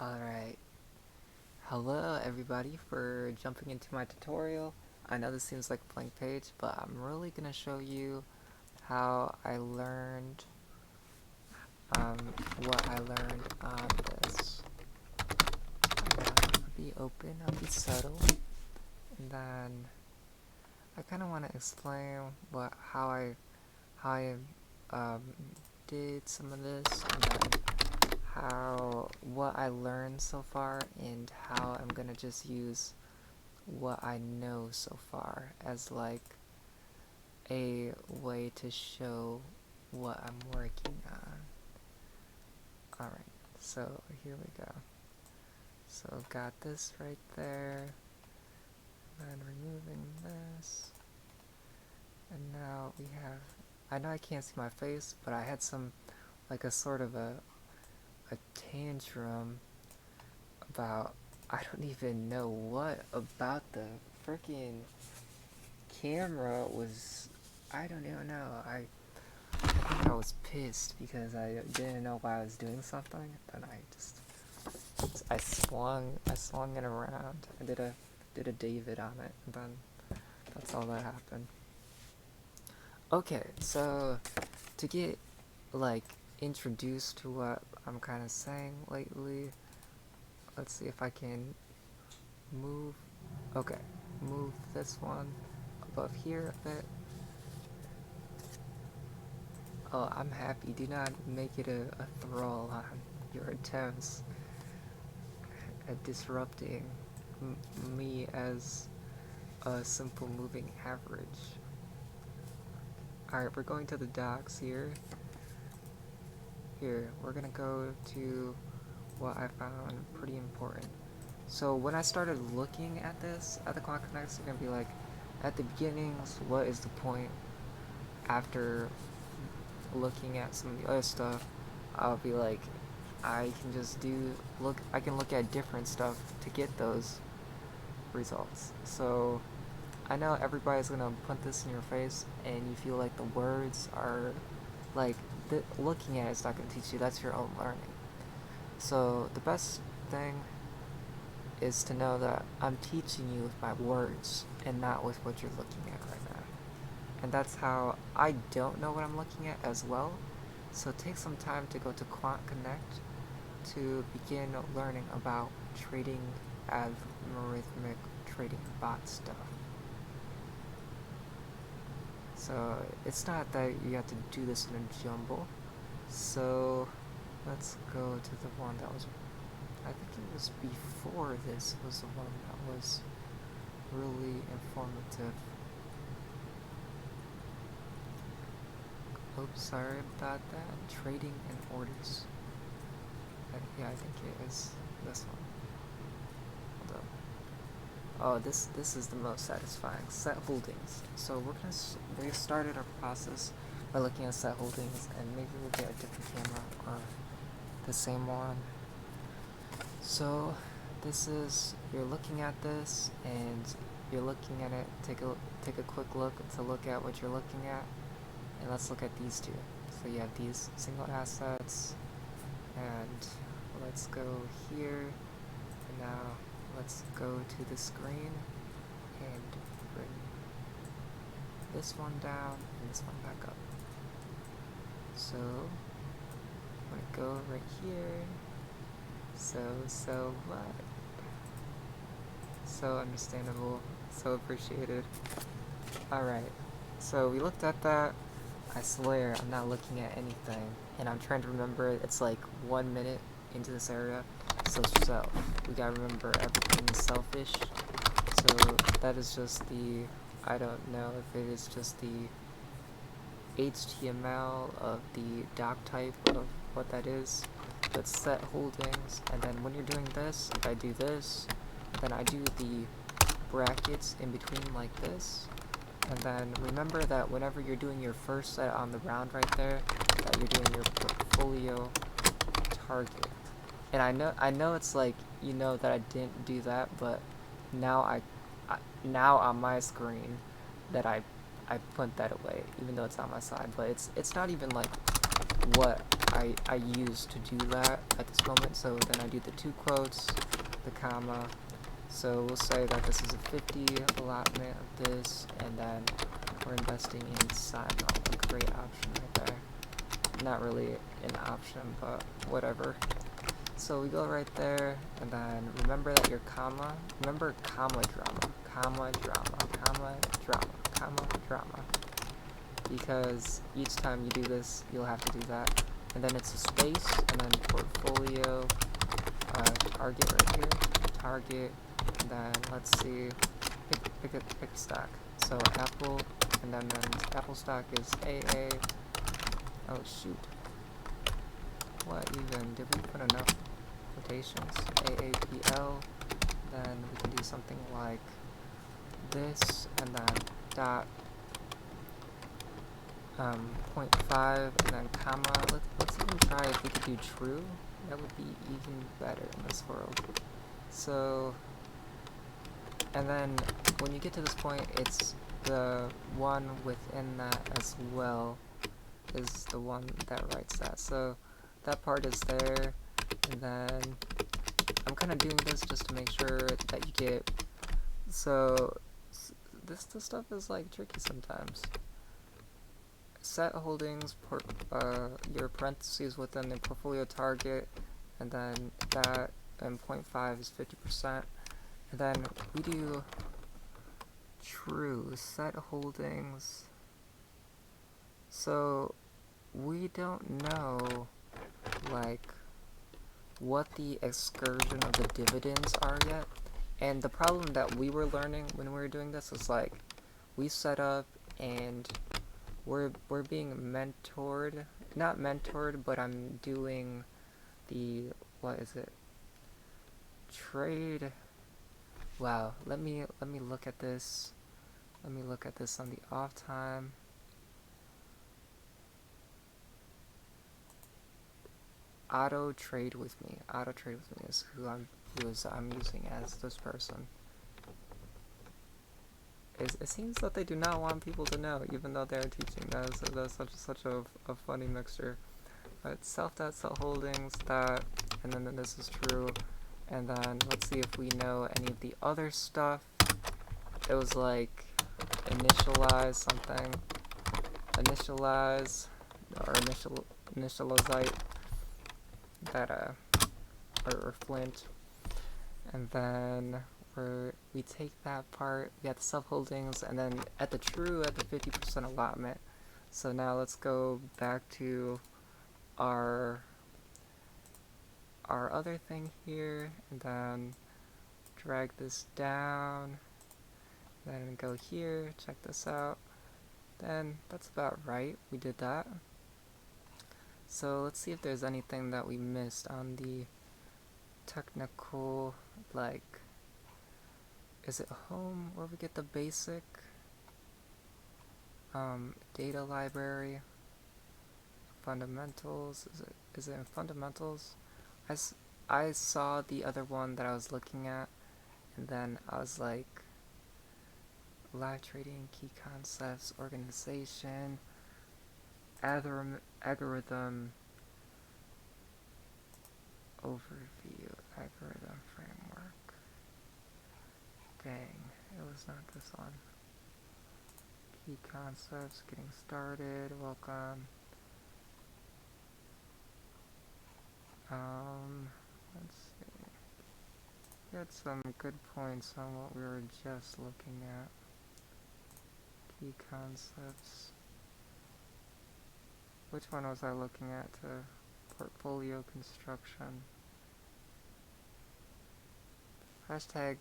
Alright, hello everybody for jumping into my tutorial. I know this seems like a blank page, but I'm really gonna show you how I learned, what I learned on this. I'll be open, I'll be subtle, and then I kind of want to explain how I um, did some of this, and then what I learned so far, and how I'm gonna just use what I know so far as like a way to show what I'm working on. Alright, so here we go. So I've got this right there, and removing this, and now we have, I know I can't see my face, but I had some, like a sort of a tantrum about, I don't even know what about the freaking camera was, I don't even know. I think I was pissed because I didn't know why I was doing something. Then I swung it around. I did a David on it, and then that's all that happened. Okay, so to get like introduced to what I'm kind of saying lately, let's see if I can move. Okay, move this one above here a bit. Oh, I'm happy. Do not make it a thrall on your attempts at disrupting me as a simple moving average. Alright, we're going to the docks here. Here, we're gonna go to what I found pretty important. So when I started looking at this, at the clock connects, you're gonna be like, at the beginnings, what is the point? After looking at some of the other stuff, I'll be like, I can look at different stuff to get those results. So I know everybody's gonna put this in your face, and you feel like the words are like looking at it's not gonna teach you. That's your own learning. So the best thing is to know that I'm teaching you with my words and not with what you're looking at right now. And that's how I don't know what I'm looking at as well. So take some time to go to Quant Connect to begin learning about trading algorithmic trading bot stuff. So it's not that you have to do this in a jumble. So let's go to the one that was, I think it was before this was the one that was really informative. Oops, sorry about that. Trading and orders. Yeah, I think it is this one. Hold up. Oh, this is the most satisfying. Set holdings. So we started our process by looking at set holdings, and maybe we'll get a different camera or the same one. So this is, you're looking at this and you're looking at it. Take a quick look to look at what you're looking at, and let's look at these two. So you have these single assets, and let's go here, and now let's go to the screen and bring this one down and this one back up. So I'm gonna go right here. So what? So understandable, so appreciated. Alright, so we looked at that. I swear I'm not looking at anything, and I'm trying to remember it's like 1 minute into this area. So self, we gotta remember everything is selfish. So that is just the, I don't know if it is just the HTML of the doc type of what that is, but set holdings. And then when you're doing this, if I do this, then I do the brackets in between like this. And then remember that whenever you're doing your first set on the round right there, that you're doing your portfolio target. And I know it's like, you know that I didn't do that, but now now on my screen that I put that away, even though it's on my side. But it's not even like what I use to do that at this moment. So then I do the 2 quotes, the comma. So we'll say that this is a 50 allotment of this, and then we're investing in sign on, a great option right there. Not really an option, but whatever. So we go right there, and then remember that your comma, remember comma drama, comma drama, comma drama, comma drama. Because each time you do this, you'll have to do that. And then it's a space, and then portfolio, target right here, target, and then let's see, pick stock. So Apple, and then Apple stock is AA. Oh shoot. What even? Did we put enough quotations? AAPL. Then we can do something like this, and then dot 0.5, and then comma. Let's even try if we could do true. That would be even better in this world. So, and then when you get to this point, it's the one within that as well is the one that writes that. So that part is there, and then I'm kind of doing this just to make sure that you get. So this stuff is like tricky sometimes. Set holdings, your parentheses within the portfolio target, and then that, and 0.5 is 50%. And then we do true, set holdings. So we don't know, like, what the excursion of the dividends are yet. And the problem that we were learning when we were doing this is, like, we set up and we're being mentored, not mentored, but I'm doing the, what is it, trade. Wow, let me look at this. Let me look at this on the off time. Auto trade with me is who I'm using as this person. It seems that they do not want people to know, even though they're teaching that. So that's such a funny mixture. But self-dat, holdings, that, and then this is true. And then let's see if we know any of the other stuff. It was like initialize something, initialize, or initializite, that or flint, and then we take that part, we got the self-holdings, and then at the true, at the 50% allotment. So now let's go back to our other thing here, and then drag this down, then go here, check this out. Then that's about right, we did that. So let's see if there's anything that we missed on the technical, like, is it home where we get the basic data library, fundamentals? Is it in fundamentals? I saw the other one that I was looking at, and then I was like, live trading, key concepts, organization, algorithm overview, algorithm framework. Dang, it was not this one. Key concepts, getting started, welcome. Let's see. We had some good points on what we were just looking at. Key concepts. Which one was I looking at? Portfolio construction. Hashtag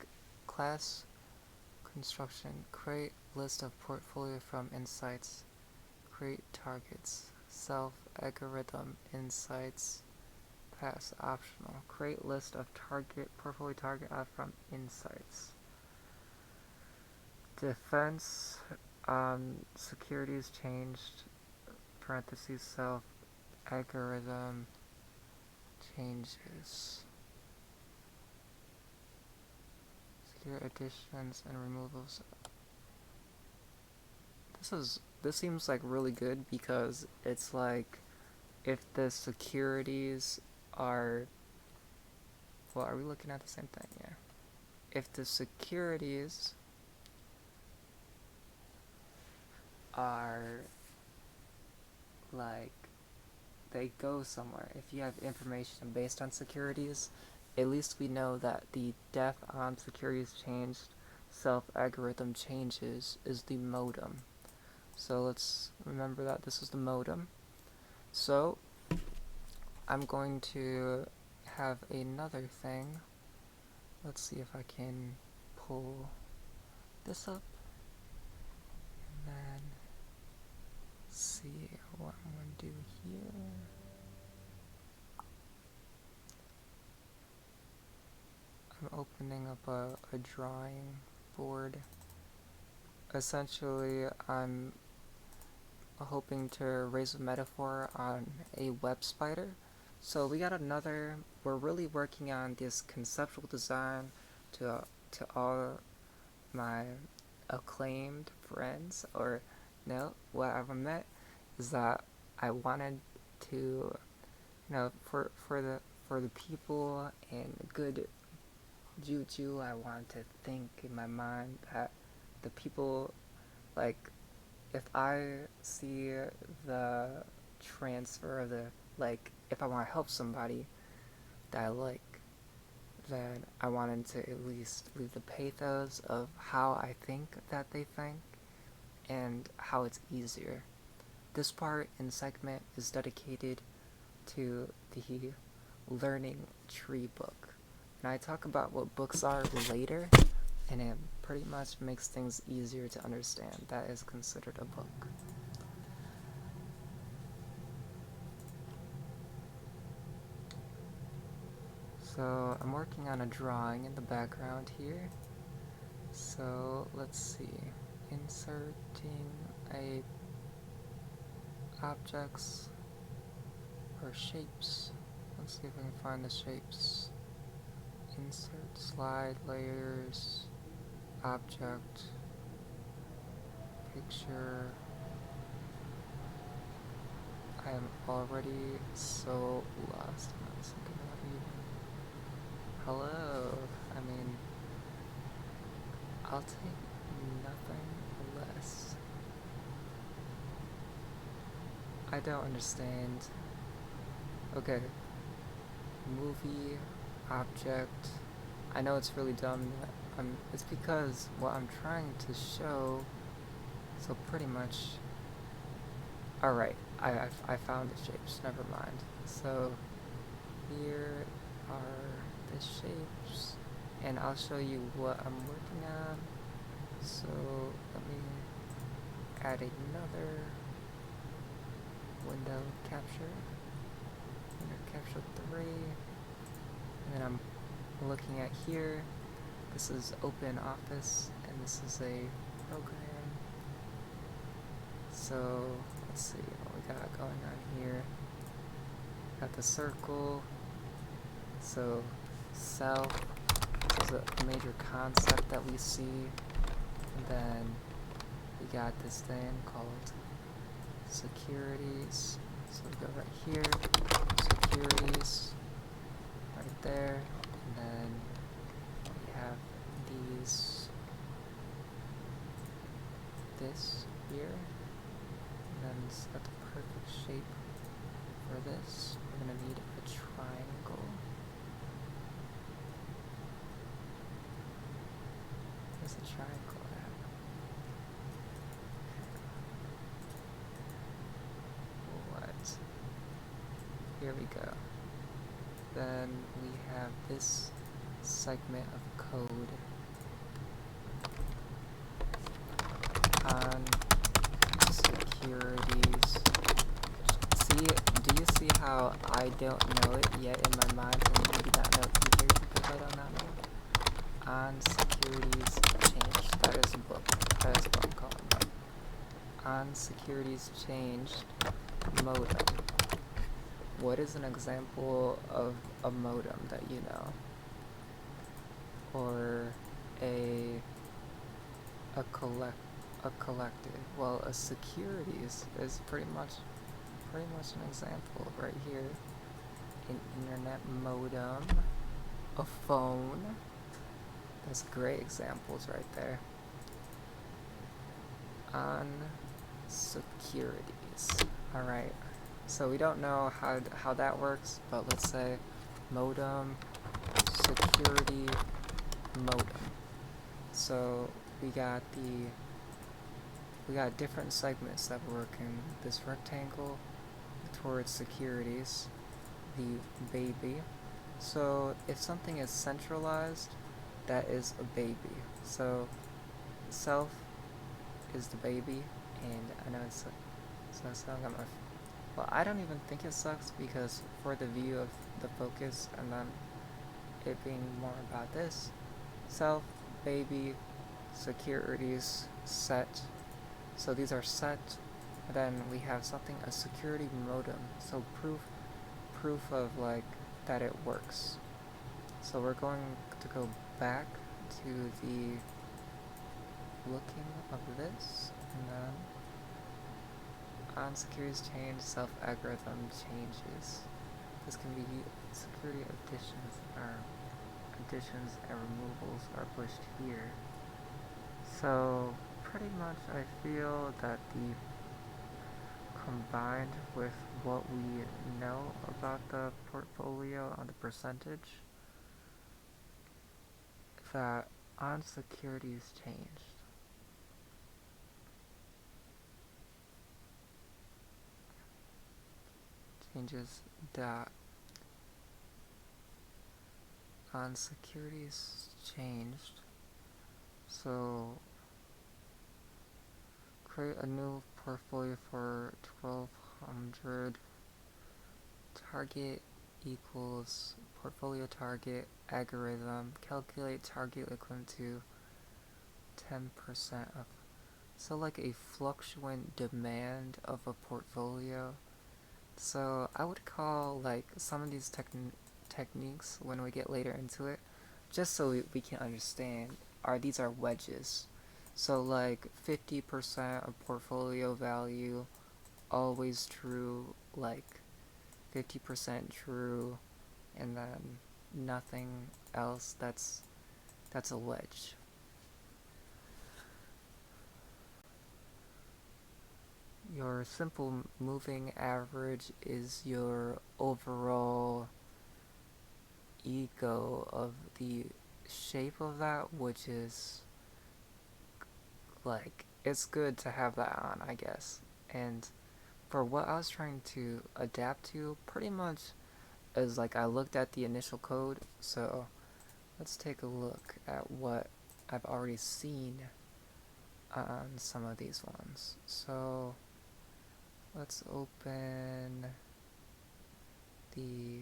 class construction. Create list of portfolio from insights. Create targets. Self algorithm insights. Pass optional. Create list of portfolio target out from insights. Defense. Securities changed. Parentheses self algorithm changes. Secure additions and removals. This seems like really good because it's like if the securities are, well, are we looking at the same thing? Yeah. If the securities are like, they go somewhere, if you have information based on securities, at least we know that the def on securities changed self algorithm changes is the modem. So let's remember that this is the modem. So I'm going to have another thing. Let's see if I can pull this up and then see what I'm going to do here. I'm opening up a drawing board. Essentially, I'm hoping to raise a metaphor on a web spider. So we're really working on this conceptual design to all my acclaimed friends, or no, what I've met is that I wanted to, for the people and good juju, I wanted to think in my mind that the people, like, if I see the transfer of the, like, if I want to help somebody that I like, then I wanted to at least leave the pathos of how I think that they think and how it's easier. This part in segment is dedicated to the learning tree book. And I talk about what books are later, and it pretty much makes things easier to understand. That is considered a book. So I'm working on a drawing in the background here. So let's see. Inserting a objects or shapes. Let's see if I can find the shapes. Insert, slide, layers, object, picture. I am already so lost. I'm not thinking about even. Hello. I mean, I'll take nothing less. I don't understand. Okay. Movie, object. I know it's really dumb. It's because what I'm trying to show. So pretty much. Alright, I found the shapes. Never mind. So here are the shapes, and I'll show you what I'm working on. So let me add another window capture. Capture 3, and then I'm looking at here. This is Open Office, and this is a program. So let's see what we got going on here. Got the circle. So self, this is a major concept that we see. And then we got this thing called securities. So we go right here, securities, right there, and then we have this here, and then it's got the perfect shape for this. We're gonna need a triangle. Where's the triangle at? What? Here we go. Then we have this segment of code on securities. Do you see how I don't know it yet in my mind, and maybe not know either because I don't know it? On securities changed. That is a book. That is what I'm calling it. On securities changed modem. What is an example of a modem that you know? Or a collective? Well, a securities is pretty much pretty much an example right here. An internet modem, a phone. That's great examples right there. On securities. Alright, so we don't know how that works, but let's say modem, security, modem. So we got different segments that work in this rectangle towards securities, the baby. So if something is centralized, that is a baby. So self is the baby, and I know it's well, I don't even think it sucks, because for the view of the focus and then it being more about this, self, baby, securities, set. So these are set. And then we have something, a security modem. So proof of like that it works. So we're going to go back to the looking of this, and then on securities change, self algorithm changes. This can be security additions and removals are pushed here. So pretty much I feel that the combined with what we know about the portfolio on the percentage, that on securities changed. Changes that on securities changed. So create a new portfolio for 1200. Target equals portfolio target algorithm. Calculate target equivalent to 10% of. So like a fluctuant demand of a portfolio. So I would call like some of these techniques, when we get later into it, just so we can understand, these are wedges. So like 50% of portfolio value, always true, like 50% true, and then nothing else. That's a wedge. Your simple moving average is your overall ego of the shape of that, which is like, it's good to have that on, I guess. And for what I was trying to adapt to, pretty much is like I looked at the initial code. So let's take a look at what I've already seen on some of these ones. So let's open the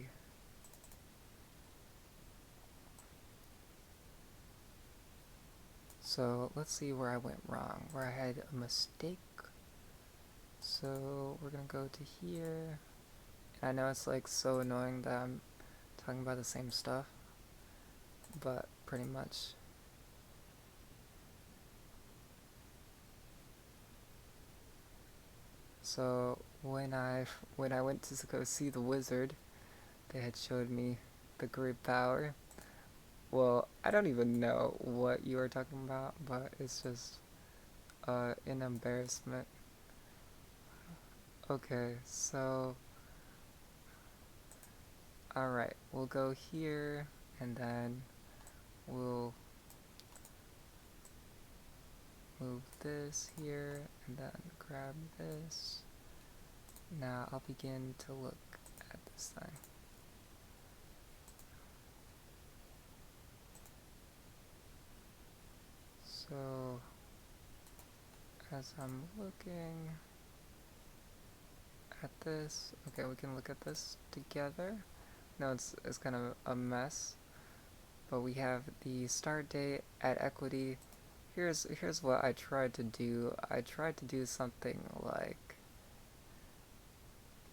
so let's see where I went wrong, where I had a mistake. So we're gonna go to here. And I know it's like so annoying that I'm talking about the same stuff, but pretty much. So when I went to go see the wizard, they had showed me the great power. Well, I don't even know what you were talking about, but it's just an embarrassment. Okay, so alright, we'll go here, and then we'll move this here, and then grab this. Now I'll begin to look at this thing. So as I'm looking at this, okay, we can look at this together. No, it's kind of a mess, but we have the start date at equity. Here's what I tried to do. I tried to do something like,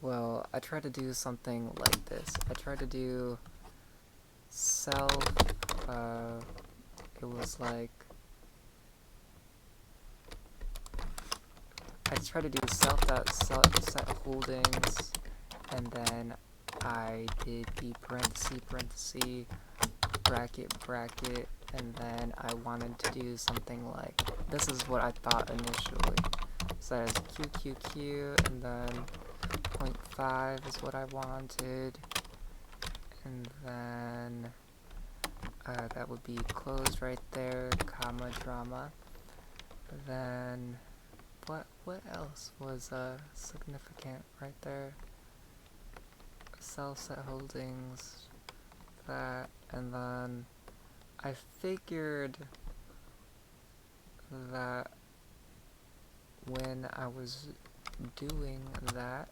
well, I tried to do something like this. I tried to do self, it was like I try to do self.set holdings, and then I did the parenthesis, bracket, and then I wanted to do something like, this is what I thought initially. So that is QQQ, and then 0.5 is what I wanted, and then that would be closed right there, comma, drama. Then what else was significant right there? Self set holdings, that, and then I figured that when I was doing that,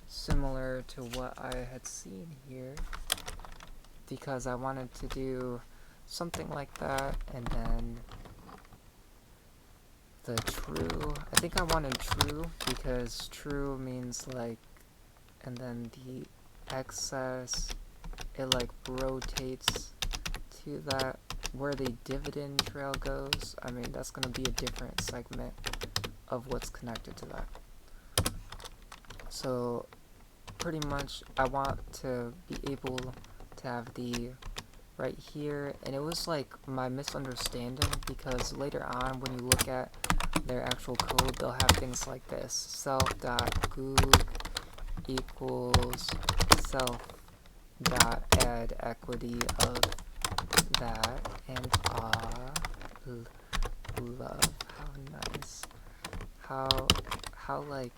similar to what I had seen here, because I wanted to do something like that, and then the true, I think I wanted true, because true means like, and then the excess, it like rotates to that, where the dividend trail goes. I mean, that's going to be a different segment of what's connected to that. So pretty much I want to be able to have the right here, and it was like my misunderstanding, because later on when you look at their actual code, they'll have things like this: self.goog equals self.add equity of that, and love, how nice, how like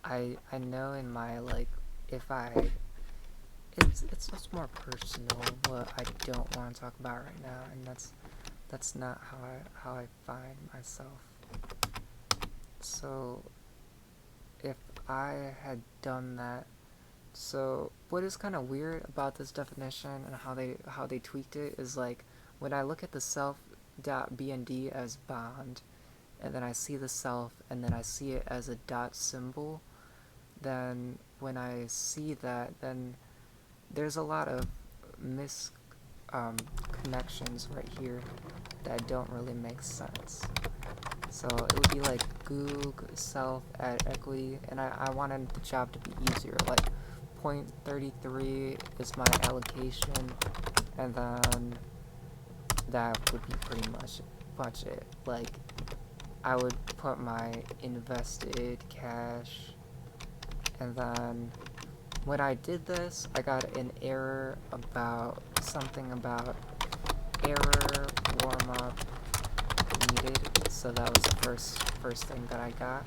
I know in my like, if I, it's just more personal what I don't want to talk about right now, and that's not how I find myself. So if I had done that, so what is kind of weird about this definition and how they tweaked it is, like, when I look at the self.bnd as bond, and then I see the self, and then I see it as a dot symbol, then when I see that, then there's a lot of connections right here that don't really make sense. So it would be like goog self add equity, and I wanted the job to be easier, like 0.33 is my allocation, and then that would be pretty much it. Like, I would put my invested cash, and then when I did this, I got an error about something about error warm-up needed, so that was the first thing that I got.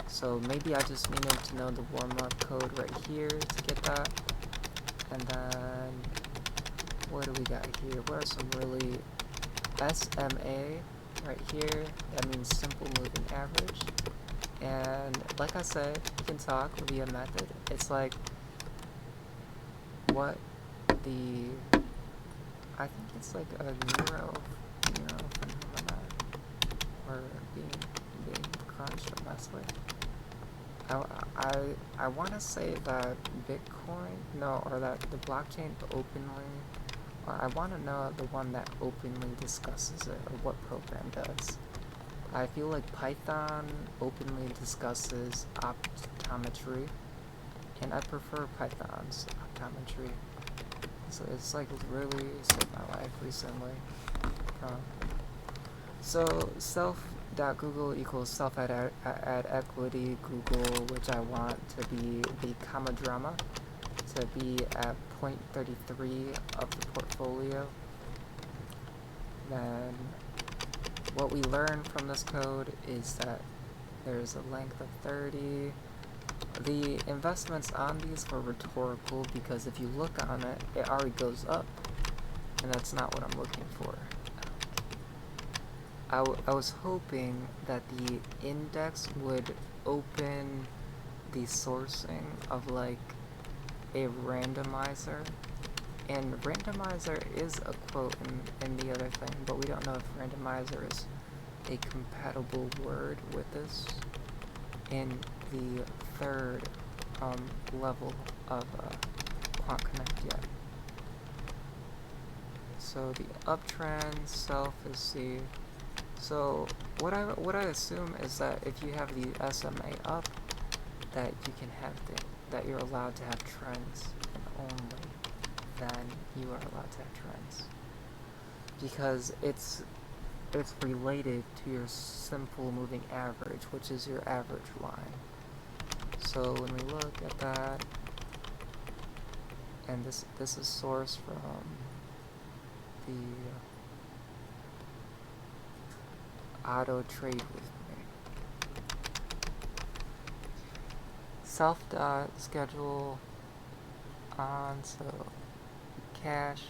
So maybe I just needed to know the warm-up code right here to get that. And then what do we got here? What are some really SMA right here? That means simple moving average. And like I said, you can talk via method. It's like what the, I think it's like a neuro phenomena, or being crunched or messed with. I want to say that Bitcoin, no, or that the blockchain openly, or I want to know the one that openly discusses it, or what program does. I feel like Python openly discusses optometry, and I prefer Python's optometry. So it's like really saved my life recently. So self.google equals self add equity Google, which I want to be the comma drama to be at 0.33 of the portfolio. Then what we learn from this code is that there's a length of 30. The investments on these were rhetorical, because if you look on it, it already goes up, and that's not what I'm looking for. I was hoping that the index would open the sourcing of like a randomizer, and randomizer is a quote in the other thing, but we don't know if randomizer is a compatible word with this in the third level of Quant Connect yet. So the uptrend self is the, so what I assume is that if you have the SMA up, that you can have that you're allowed to have trends, and only then you are allowed to have trends, because it's related to your simple moving average, which is your average line. So when we look at that, and this is sourced from the auto trade with me. Self dot schedule on, so cash.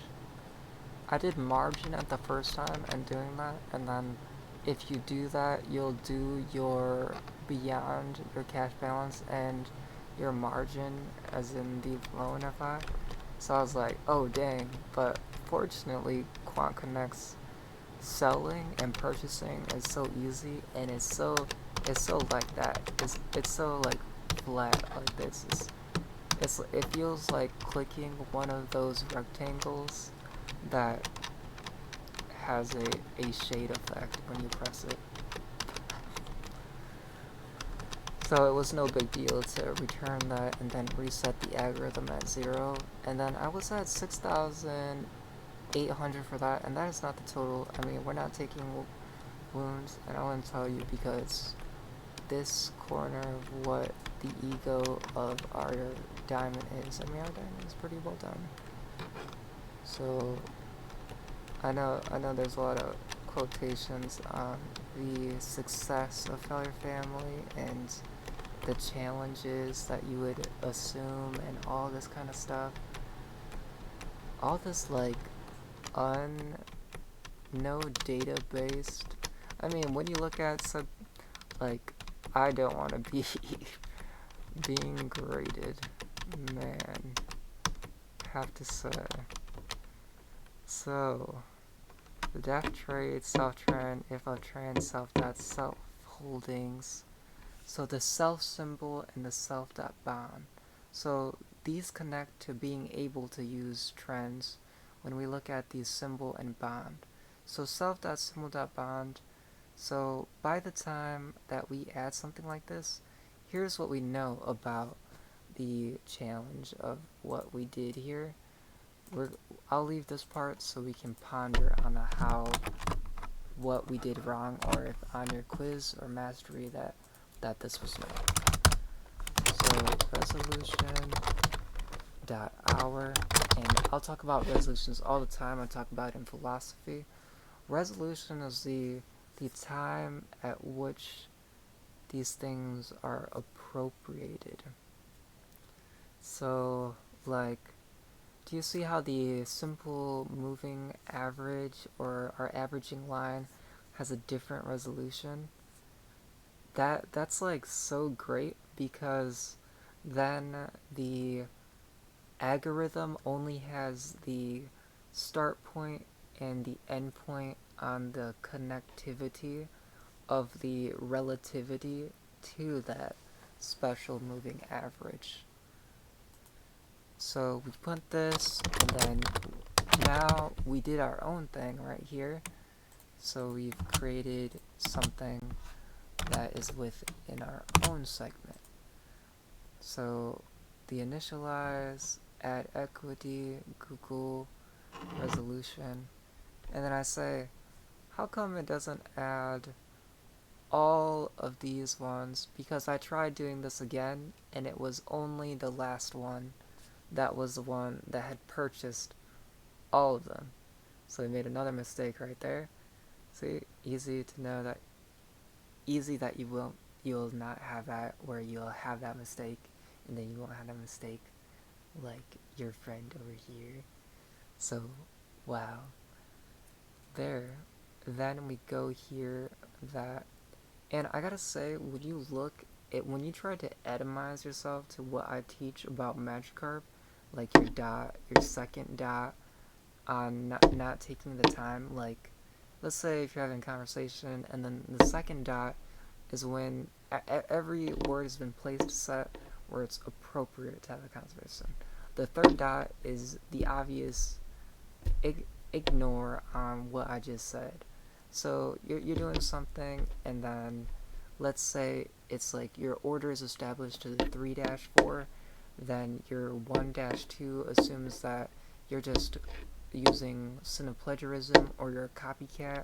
I did margin at the first time and doing that, and then if you do that, you'll do your beyond your cash balance and your margin, as in the loan FI. So I was like, oh dang, but fortunately Quant Connect's selling and purchasing is so easy, and it's so like that. It's so like flat like this. It feels like clicking one of those rectangles that has a shade effect when you press it. So it was no big deal to return that and then reset the algorithm at 0. And then I was at 6,800 for that, and that is not the total. I mean, we're not taking wounds, and I want to tell you because this corner of what the ego of our diamond is. I mean, our diamond is pretty well done. So I know there's a lot of quotations on the success of Failure Family and the challenges that you would assume and all this kind of stuff. All this like no data based. I mean, when you look at like, I don't want to be being graded, man, have to say. So the def trade, self trend, if a trend, self dot self holdings. So the self symbol and the self dot bond. So these connect to being able to use trends when we look at the symbol and bond. So self dot symbol dot bond. So by the time that we add something like this, here's what we know about the challenge of what we did here. I'll leave this part so we can ponder on what we did wrong, or if on your quiz or mastery that this was made. So resolution dot hour, and I'll talk about resolutions all the time. I talk about it in philosophy. Resolution is the time at which these things are appropriated. So, like, do you see how the simple moving average or our averaging line has a different resolution? That's like so great, because then the algorithm only has the start point and the end point on the connectivity of the relativity to that special moving average. So we put this, and then now we did our own thing right here. So we've created something that is within our own segment. So the initialize, add equity, Google, resolution, and then I say, how come it doesn't add all of these ones? Because I tried doing this again, and it was only the last one that was the one that had purchased all of them. So we made another mistake right there. See, easy that you'll not have that, where you'll have that mistake, and then you won't have that mistake like your friend over here. So, wow. There. Then we go here, that, and I gotta say, when you try to atomize yourself to what I teach about Magikarp, like your dot, your second dot, on not taking the time, like, let's say if you're having a conversation, and then the second dot is when every word has been placed set where it's appropriate to have a conversation. The third dot is the obvious ignore on what I just said. So you're doing something, and then let's say it's like your order is established to the 3-4, then your 1-2 assumes that you're just using plagiarism or you're a copycat,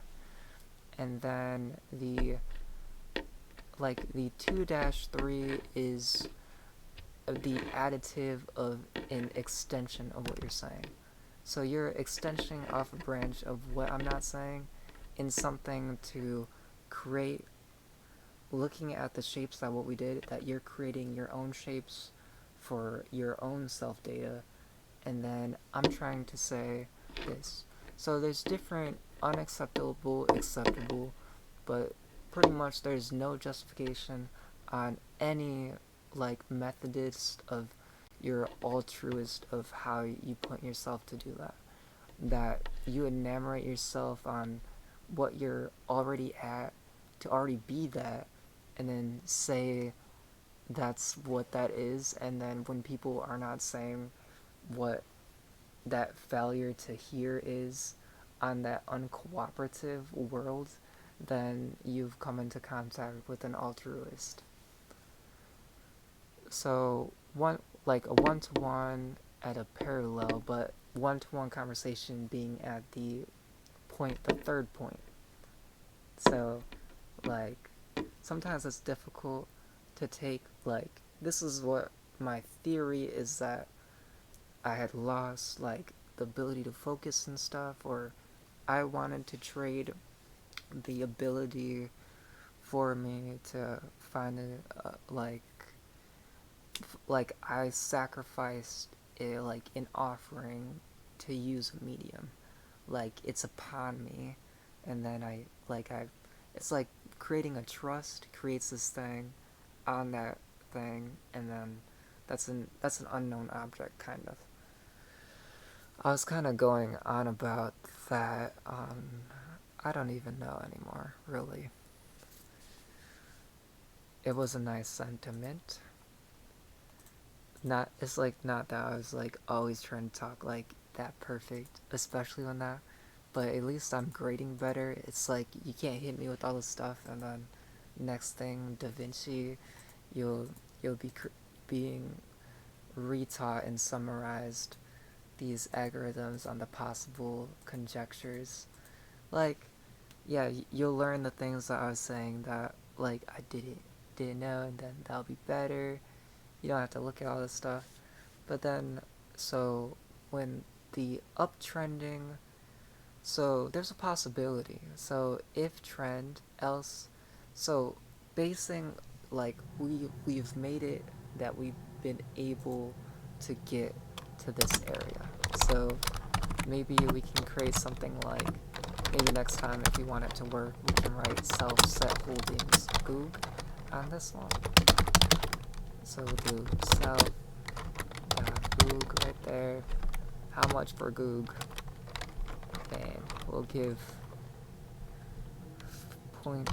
and then the 2-3 is the additive of an extension of what you're saying. So you're extensioning off a branch of what I'm not saying in something to create, looking at the shapes that what we did, that you're creating your own shapes for your own self data, and then I'm trying to say this. So there's different unacceptable, acceptable, but pretty much there's no justification on any methodist of your altruist of how you point yourself to do that. That you enumerate yourself on what you're already at to already be that, and then say that's what that is, and then when people are not saying what that failure to hear is on that uncooperative world, then you've come into contact with an altruist. So a one-to-one at a parallel, but one-to-one conversation being at the third point. So sometimes it's difficult to take, this is what my theory is, that I had lost the ability to focus and stuff, or I wanted to trade the ability for me to find it, I sacrificed an offering to use a medium, it's upon me, and then it's like creating a trust creates this thing on that thing, and then that's an unknown object, kind of. I was kind of going on about that on, I don't even know anymore, really. It was a nice sentiment. It's not that I was always trying to talk that perfect, especially on that, but at least I'm grading better. It's you can't hit me with all this stuff, and then next thing, Da Vinci, you'll be being retaught and summarized these algorithms on the possible conjectures. Yeah, you'll learn the things that I was saying that I didn't know, and then that'll be better. You don't have to look at all this stuff. But then, so when the uptrending, so there's a possibility. So if trend, else, so basing we've made it that we've been able to get to this area. So maybe we can create something maybe next time if we want it to work, we can write self set holdings goog on this one. So we'll do self goog right there. How much for goog? And we'll give point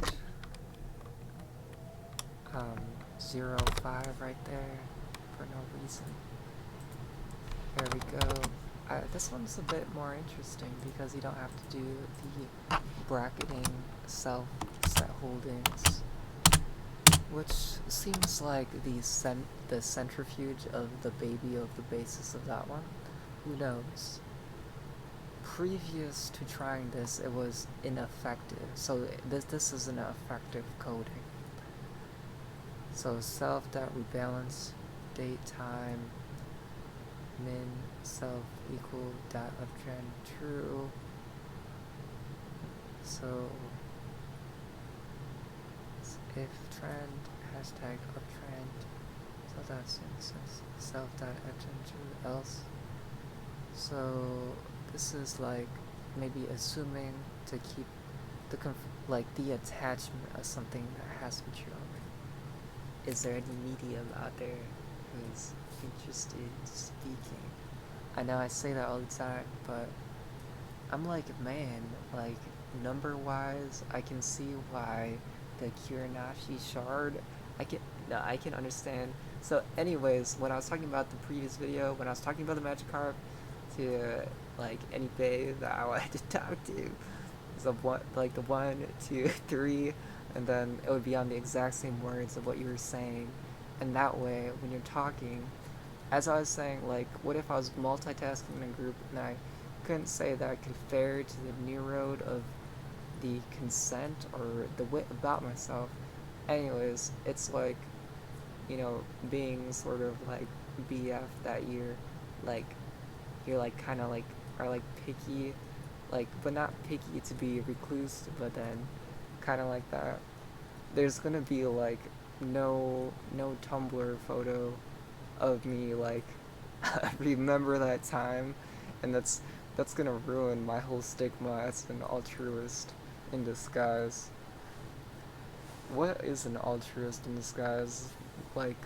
0.05 right there for no reason. There we go. This one's a bit more interesting because you don't have to do the bracketing self set holdings, which seems like the centrifuge of the baby of the basis of that one. Who knows? Previous to trying this, it was ineffective. So this is an effective coding. So self dot rebalance date time min self equal dot uptrend true. So if trend hashtag uptrend, so that's instance self dot uptrend true else. So this is maybe assuming to keep the attachment of something that has to be true already. Is there any medium out there who's interested in speaking? I know I say that all the time, but I'm man, number wise, I can see why the Kirinashi shard, I can understand. So anyways, when I was talking about the previous video, when I was talking about the Magikarp to any bae that I wanted to talk to, sequences of what, like the one, two, three, and then it would be on the exact same words of what you were saying. And that way, when you're talking, as I was saying, like, what if I was multitasking in a group and I couldn't say that I could fare to the new road of the consent or the wit about myself? Anyways, it's like, being sort of like BF that you're like, kind of like, are like picky, like, but not picky to be recluse, but then kind of like that. There's gonna be like no Tumblr photo of me like remember that time, and that's gonna ruin my whole stigma as an altruist in disguise. What is an altruist in disguise? Like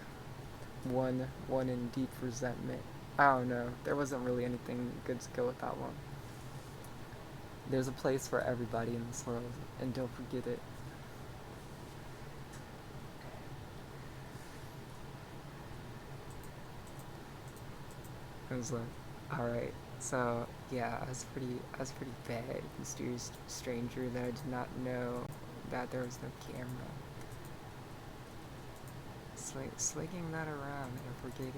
one in deep resentment. I don't know. There wasn't really anything good to go with that one. There's a place for everybody in this world, and don't forget it. I was like, all right. So yeah, I was pretty bad, mysterious stranger that I did not know that there was no camera. Slinging that around and forget it.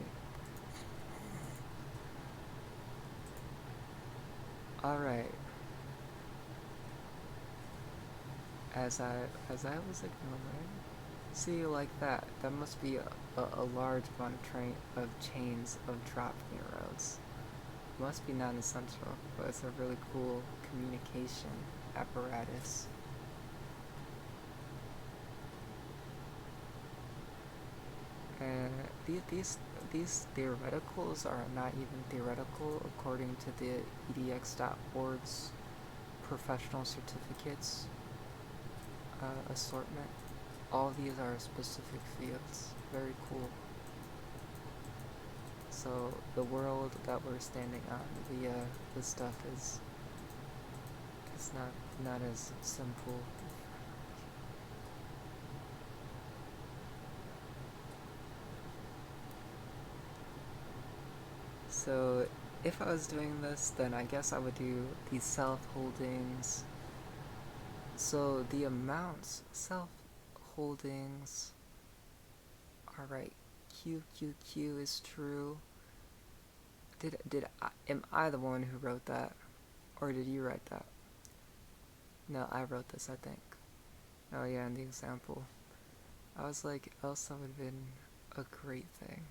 All right. As I was ignoring, see, like that. That must be a large amount of chains of drop roads. Must be non-essential, but it's a really cool communication apparatus. And these theoreticals are not even theoretical according to the edx.org's professional certificates assortment. All these are specific fields. Very cool. So the world that we're standing on, the stuff is not as simple. So if I was doing this, then I guess I would do these self holdings. So the amounts self holdings. All right, Q is true. Am I the one who wrote that, or did you write that? No, I wrote this, I think. Oh yeah, in the example, I was like, Elsa would have been a great thing.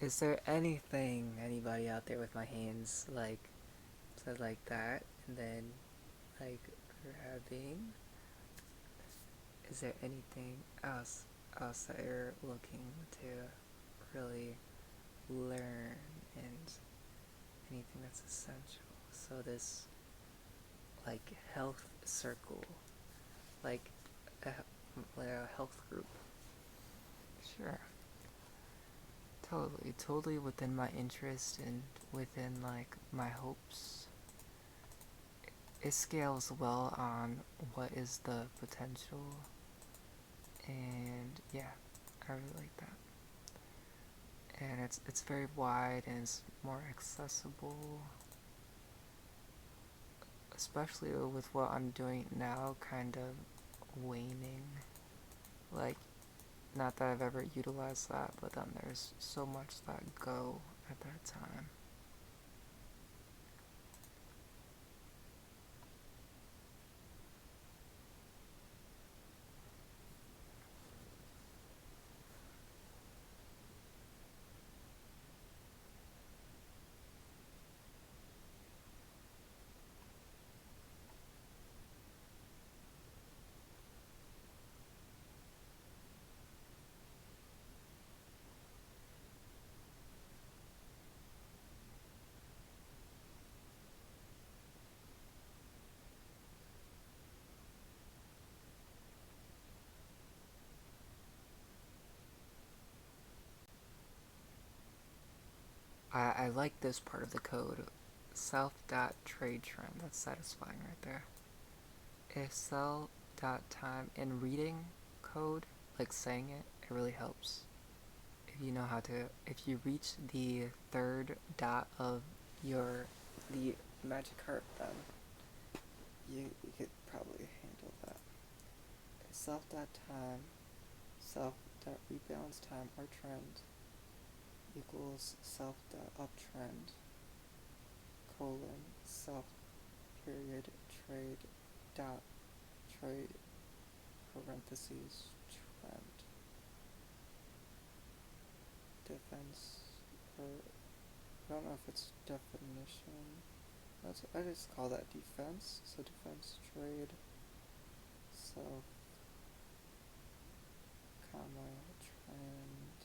Is there anything anybody out there with my hands like said like that, and then like grabbing? Is there anything else that you're looking to really learn, and anything that's essential? So this like health circle, like a health group. Sure. Totally within my interest and within like my hopes. It scales well on what is the potential, and yeah, I really like that. And it's very wide and it's more accessible, especially with what I'm doing now, kind of waning. Like, not that I've ever utilized that, but then there's so much that go at that time. I like this part of the code. Self.trade trend. That's satisfying right there. If sell.time in reading code, like saying it, it really helps. If you know how to, if you reach the third dot of the magic heart, then you could probably handle that. Self dot time, self dot rebalance time or trend equals self dot uptrend colon self period trade dot trade parentheses trend defense or I don't know if it's definition. I just call that defense. So defense trade self comma trend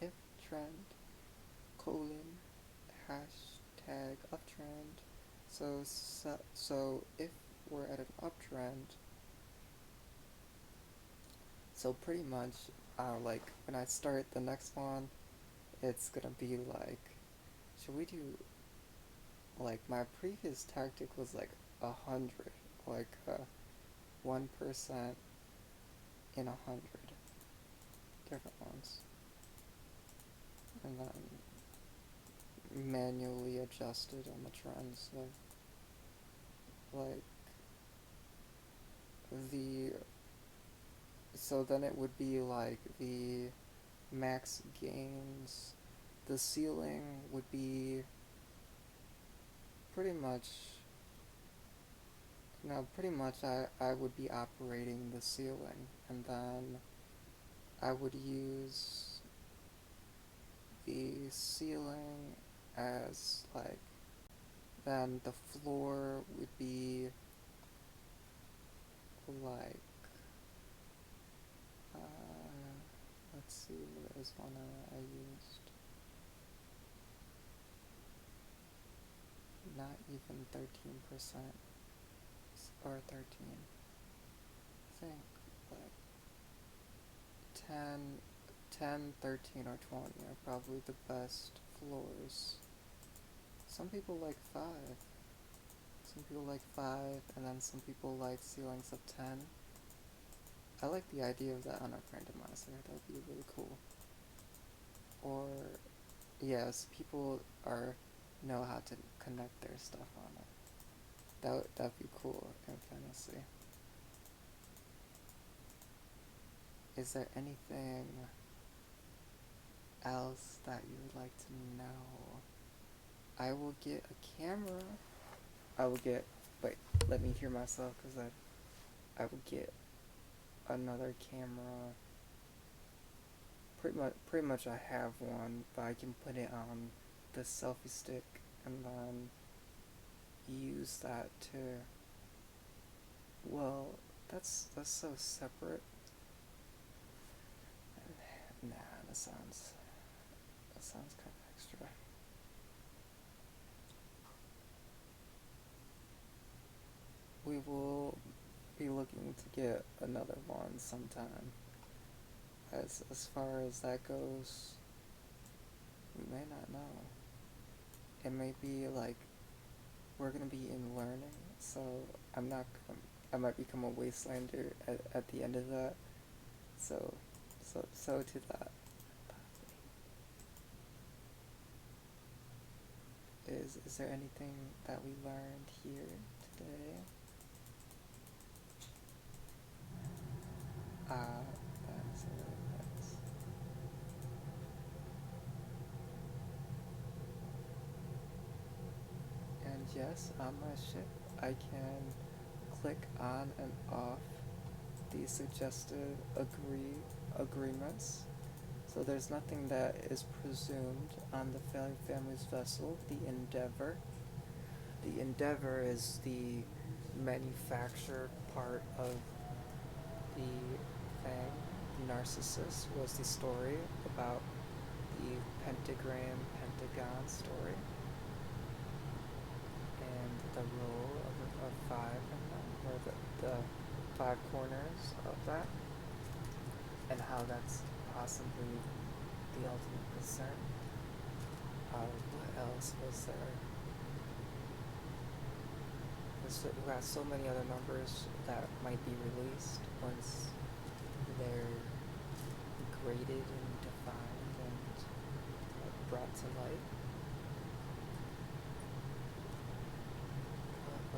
if trend colon hashtag uptrend. So if we're at an uptrend, so pretty much like when I start the next one, it's gonna be like, should we do like my previous tactic was like 100, like 1% in 100 different ones, and then manually adjusted on the trends. So like the so then it would be like the max gains, the ceiling would be pretty much pretty much I would be operating the ceiling, and then I would use the ceiling as like, then the floor would be like let's see, what is one I used, not even 13% or 13, I think like 10, 13, or 20 are probably the best floors. Some people like 5. Some people like 5, and then some people like ceilings of 10. I like the idea of that on a randomizer. That would be really cool. Or, yes, people know how to connect their stuff on it. That'd be cool in fantasy. Is there anything else that you would like to know? I will get a camera. I will get. Wait, let me hear myself, because I will get another camera. Pretty much I have one, but I can put it on the selfie stick and then use that to. Well, that's so separate. Nah, that sounds kind of extra. We will be looking to get another one sometime. As far as that goes, we may not know. It may be like we're gonna be in learning, so I'm not. I might become a wastelander at the end of that. So to that. Is there anything that we learned here today? That is hilarious. And yes, on my ship, I can click on and off the suggested agreements. So there's nothing that is presumed on the family's vessel, the Endeavor. The Endeavor is the manufactured part of the thing. Narcissus was the story about the pentagram, pentagon story, and the role of 5 in them, or the 5 corners of that, and how that's possibly the ultimate concern. What else was there? We got so many other numbers that might be released once they're graded and defined and brought to light.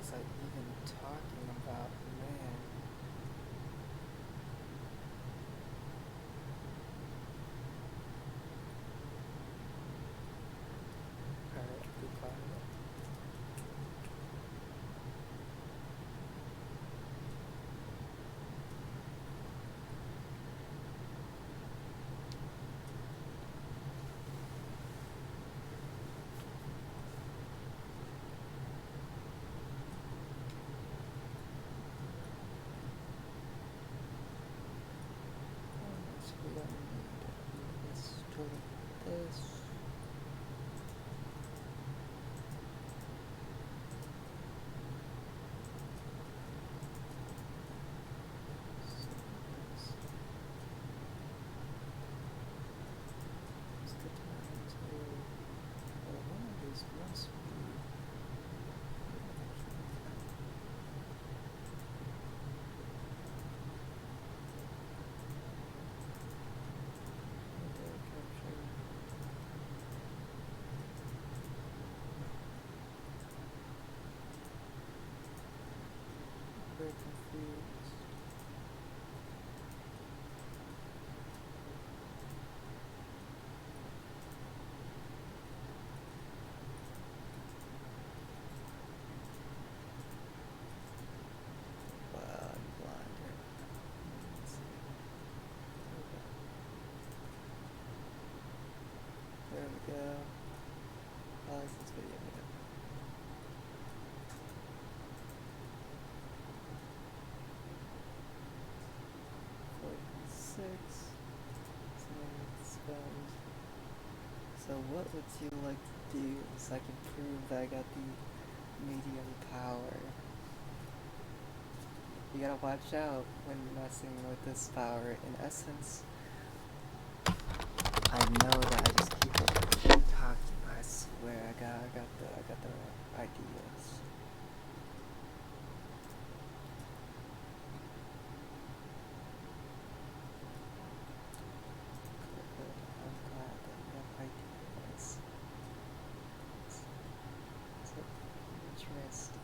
was I even talking about, man? Alright, be quiet. We don't need this to this. Let's get down to, well, one of these must be. Very confused. Wow, I'm blind here. Let's see. There we go. I like this video. Yeah. 46. So spend. So what would you like to do so I can prove that I got the medium power? You gotta watch out when messing with this power. In essence, I know that I just keep talking. I swear, I got the ideas. I'm glad that you have ideas. So interesting.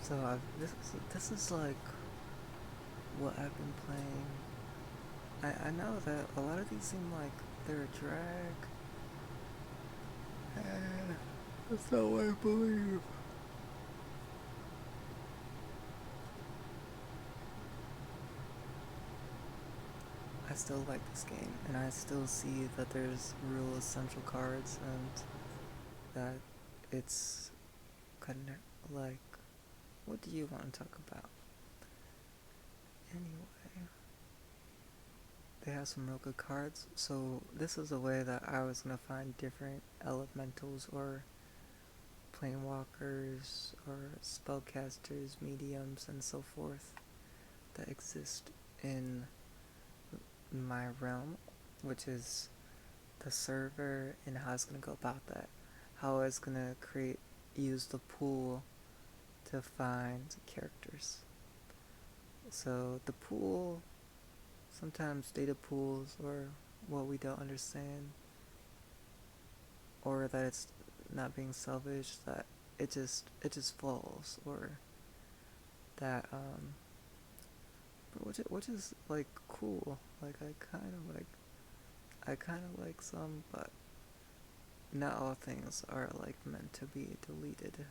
So this is like what I've been playing. I know that a lot of these seem like they're a drag. That's not what I believe. I still like this game, and I still see that there's real essential cards, and that it's kind of like, what do you want to talk about? Anyway, they have some real good cards, so this is a way that I was going to find different elementals or planewalkers or spellcasters, mediums, and so forth that exist in my realm, which is the server and how it's going to go about that. How it's going to use the pool to find characters. So the pool, sometimes data pools or what we don't understand, or that it's not being salvaged, that it just falls, or that which is like cool. Like I kind of like some, but not all things are like meant to be deleted.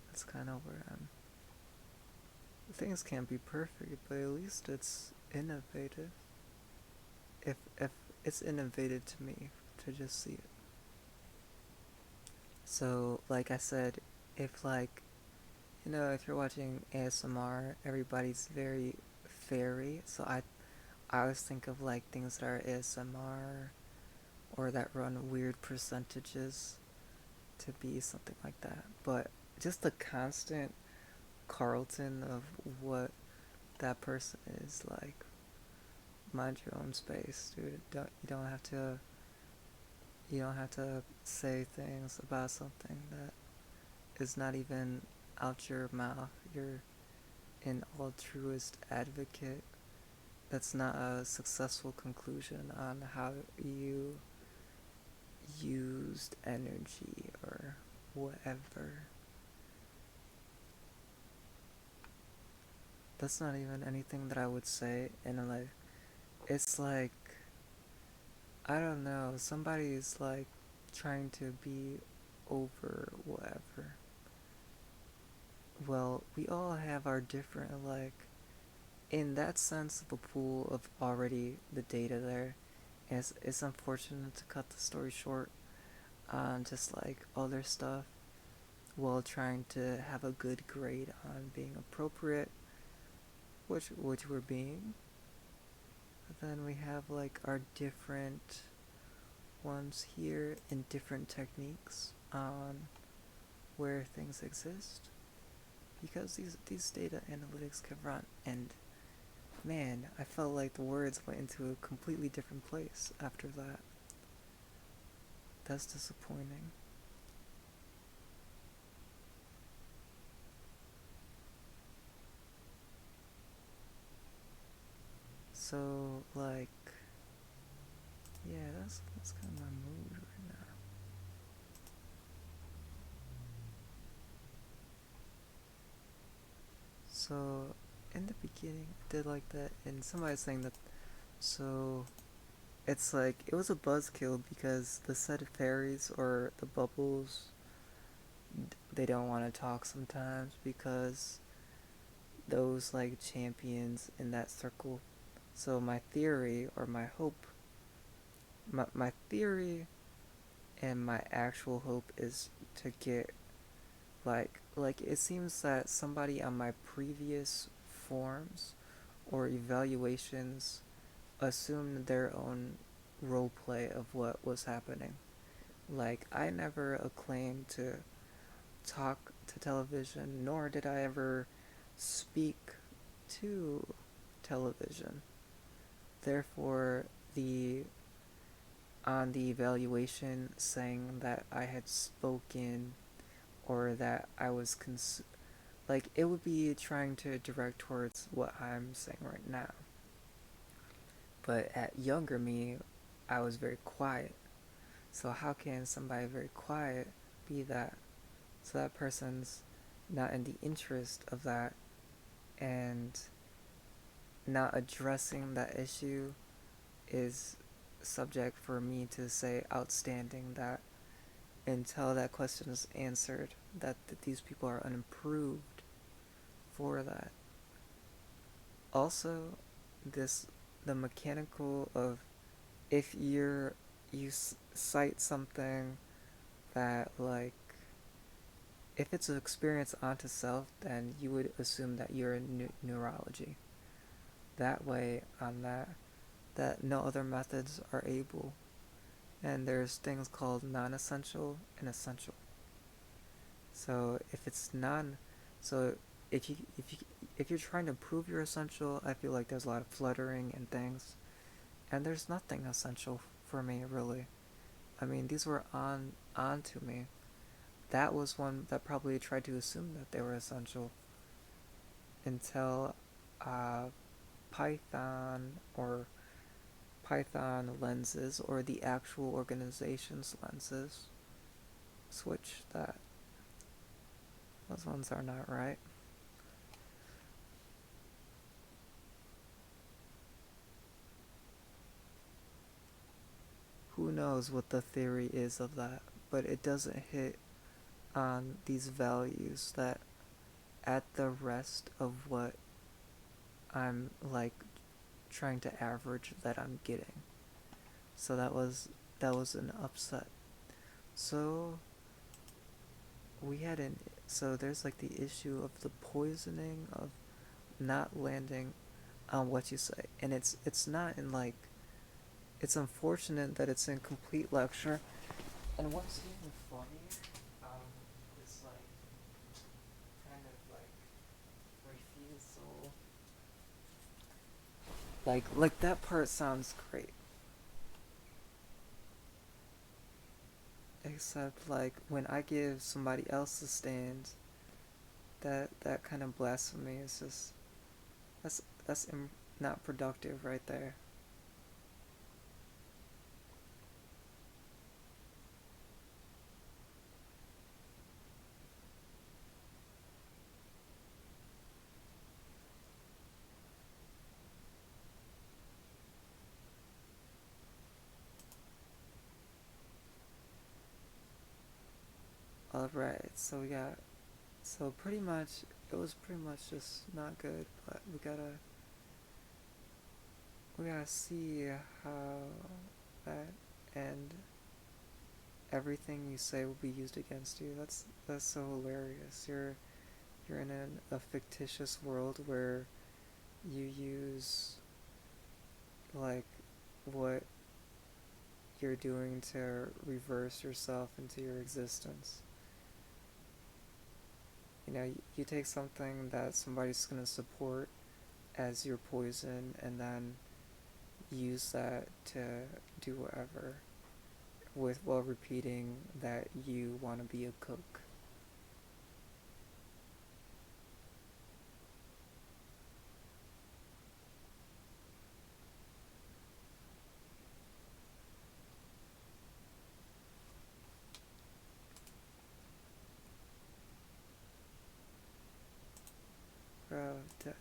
That's kind of where I'm. Things can't be perfect, but at least it's innovative. If it's innovative to me to just see it. So, like I said, if like, if you're watching ASMR, everybody's very fairy. So I always think of like things that are ASMR or that run weird percentages to be something like that. But just the constant Carlton of what that person is like. Mind your own space, dude. You don't have to say things about something that is not even out your mouth. You're an altruist advocate. That's not a successful conclusion on how you used energy or whatever. That's not even anything that I would say in a life. It's like, I don't know, somebody's like trying to be over whatever. Well, we all have our different, like, in that sense of a pool of already the data there. It's unfortunate to cut the story short on just like other stuff while trying to have a good grade on being appropriate, which we're being. But then we have like our different ones here in different techniques on where things exist, because these data analytics can run, and man, I felt like the words went into a completely different place after that. That's disappointing. So like, yeah, that's kind of my mood right now. So in the beginning, I did like that, and somebody's saying that. So it's like it was a buzzkill because the set of fairies or the bubbles, they don't want to talk sometimes because those like champions in that circle. So my theory or my hope, my theory and my actual hope is to get like it seems that somebody on my previous forms or evaluations assumed their own role play of what was happening. Like I never acclaimed to talk to television, nor did I ever speak to television. Therefore, the on the evaluation saying that I had spoken or that I was like it would be trying to direct towards what I'm saying right now. But at younger me, I was very quiet. So how can somebody very quiet be that? So that person's not in the interest of that, and not addressing that issue is subject for me to say outstanding that until that question is answered, that these people are unimproved for that. Also, this the mechanical of if you cite something that like if it's an experience onto self, then you would assume that you're in neurology. That way, on that no other methods are able, and there's things called non-essential and essential. So if it's non, so if you're trying to prove you're essential, I feel like there's a lot of fluttering and things, and there's nothing essential for me really. I mean, these were on to me. That was one that probably tried to assume that they were essential until uh, Python or Python lenses or the actual organization's lenses switch that. Those ones are not right. Who knows what the theory is of that, but it doesn't hit on these values that at the rest of what I'm like trying to average that I'm getting. So that was an upset. So we had an so there's like the issue of the poisoning of not landing on what you say, and it's not in like it's unfortunate that it's in complete lecture. And what's even funnier is like kind of like refusal. Like that part sounds great. except like when I give somebody else a stand, that kind of blasphemy is just that's not productive right there. All right, so we got so pretty much it was pretty much just not good, but we gotta see how that and everything you say will be used against you. That's so hilarious. You're in a fictitious world where you use like what you're doing to reverse yourself into your existence. You take something that somebody's gonna support as your poison and then use that to do whatever with while repeating that you want to be a cook. Bro,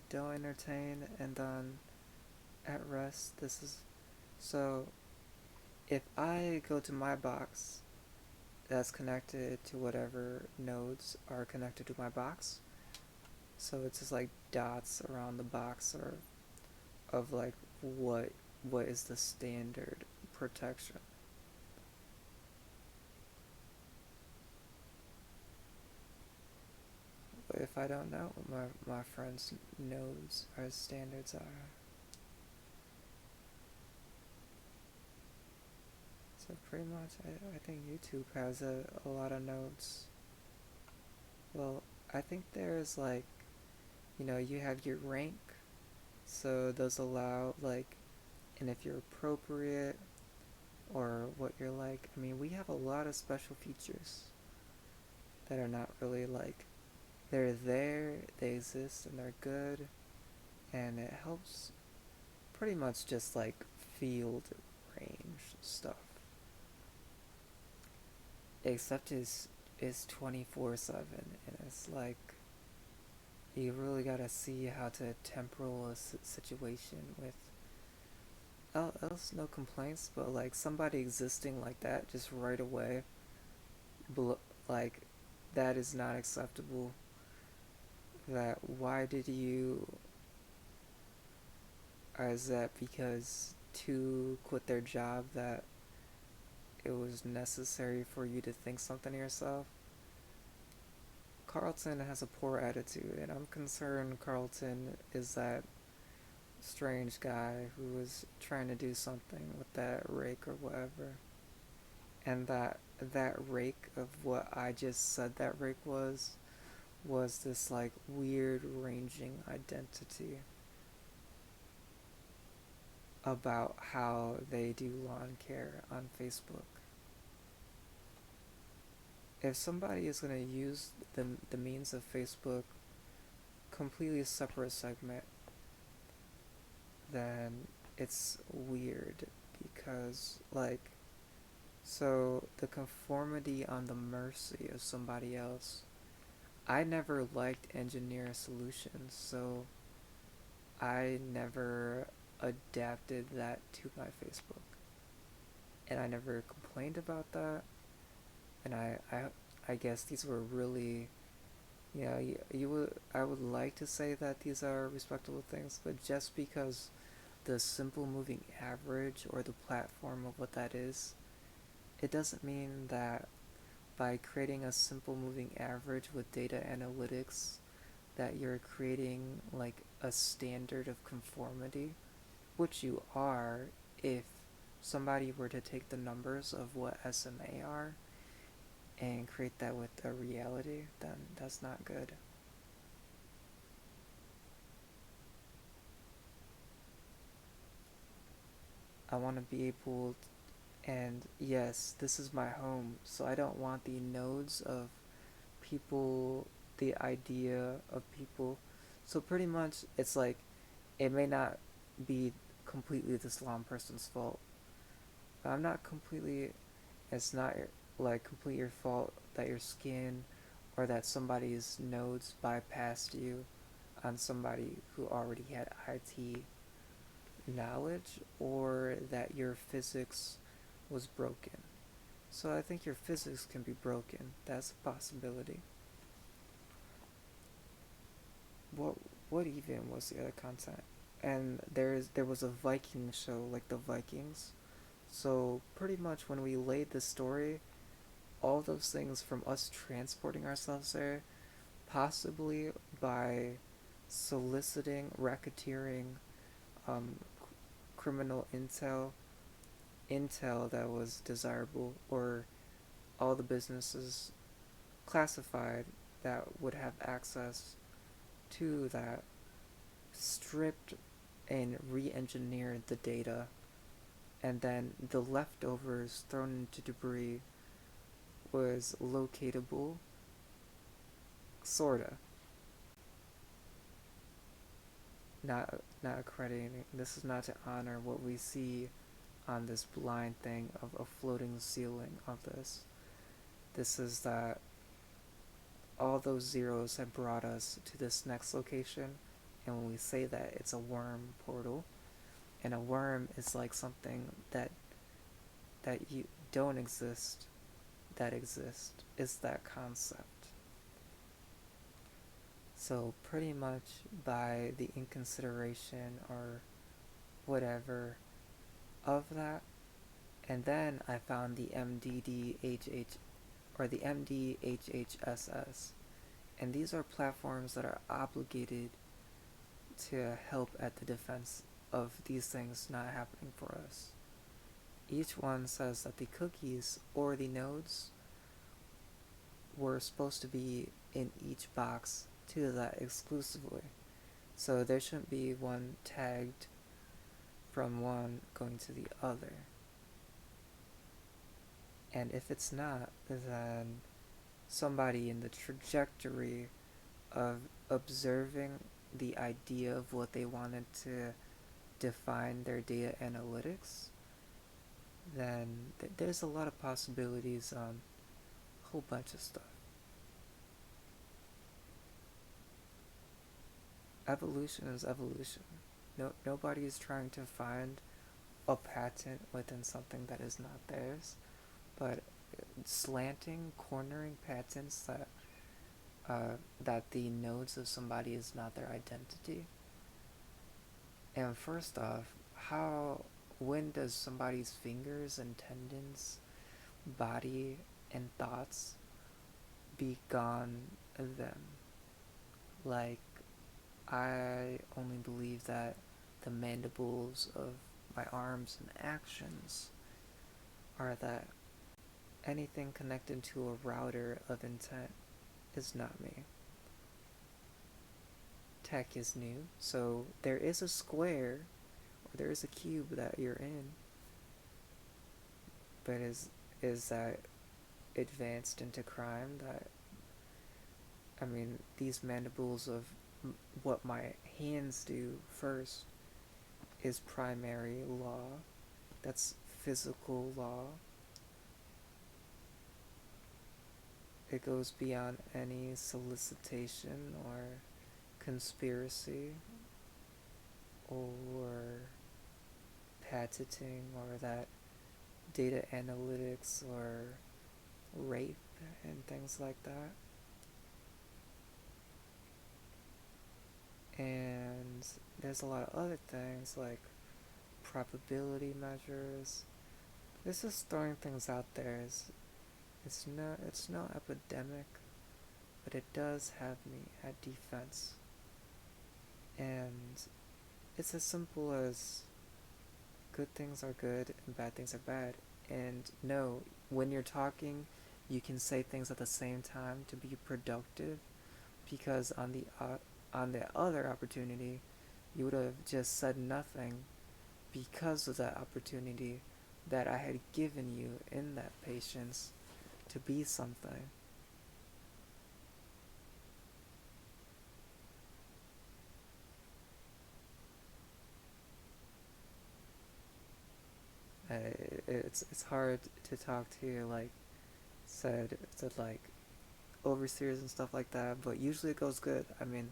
don't entertain and then at rest. This is so if I go to my box that's connected to whatever nodes are connected to my box, so it's just like dots around the box or of like what is the standard protection. But if I don't know what my friends nodes or standards are, so pretty much I think YouTube has a lot of nodes. Well, I think there's like, you have your rank, so those allow like, and if you're appropriate or what you're like, I mean, we have a lot of special features that are not really like, they're there, they exist, and they're good, and it helps pretty much just like field range stuff. Except is 24/7, and it's like you really gotta see how to temporal a situation with else no complaints, but like somebody existing like that just right away, like that is not acceptable. That why did you? Or is that because to quit their job that it was necessary for you to think something to yourself? Carlton has a poor attitude, and I'm concerned Carlton is that strange guy who was trying to do something with that rake or whatever. And that rake of what I just said that rake was this like weird ranging identity about how they do lawn care on Facebook. If somebody is going to use the means of Facebook completely separate segment, then it's weird because like so the conformity on the mercy of somebody else. I never liked engineer solutions, so I never adapted that to my Facebook, and I never complained about that. And I guess these were really, you would I would like to say that these are respectable things, but just because the simple moving average or the platform of what that is, it doesn't mean that by creating a simple moving average with data analytics that you're creating like a standard of conformity, which you are if somebody were to take the numbers of what SMA are and create that with a reality, then that's not good. I want to be able And yes, this is my home, so I don't want the nodes of people, the idea of people. So pretty much, it's like it may not be completely this Islam person's fault. I'm not completely. It's not like complete your fault that your skin or that somebody's nodes bypassed you on somebody who already had IT knowledge, or that your physics was broken. So I think your physics can be broken. That's a possibility. What what even was the other content? And there was a Viking show like the Vikings. So pretty much when we laid the story, all those things from us transporting ourselves there, possibly by soliciting, racketeering, um, criminal intel that was desirable, or all the businesses classified that would have access to that, stripped and re-engineered the data, and then the leftovers thrown into debris was locatable, sorta. Not accrediting. This is not to honor what we see on this blind thing of a floating ceiling of this. This is that all those zeros have brought us to this next location, and when we say that, it's a worm portal, and a worm is like something that you don't exist, that exist, is that concept. So pretty much by the inconsideration or whatever of that, and then I found the MDDHH or the MDHHSS, and these are platforms that are obligated to help at the defense of these things not happening for us. Each one says that the cookies or the nodes were supposed to be in each box to that exclusively. So there shouldn't be one tagged from one going to the other. And if it's not, then somebody in the trajectory of observing the idea of what they wanted to define their data analytics, then there's a lot of possibilities on a whole bunch of stuff. Evolution is evolution. Nobody is trying to find a patent within something that is not theirs, but slanting, cornering patents that the nodes of somebody is not their identity. And first off, when does somebody's fingers and tendons, body and thoughts be gone then? Like, I only believe that the mandibles of my arms and actions are that. Anything connected to a router of intent is not me. Tech is new, so there is a square or there is a cube that you're in, but is that advanced into crime? That, I mean, these mandibles of what my hands do first is primary law. That's physical law. It goes beyond any solicitation or conspiracy or patenting or that data analytics or rape and things like that. And there's a lot of other things like probability measures. This is throwing things out there. It's no epidemic, but it does have me at defense. And it's as simple as good things are good and bad things are bad. And no, when you're talking, you can say things at the same time to be productive, because on the other opportunity, you would have just said nothing because of that opportunity, that I had given you in that patience to be something. It's hard to talk to like said like overseers and stuff like that, but usually it goes good. I mean,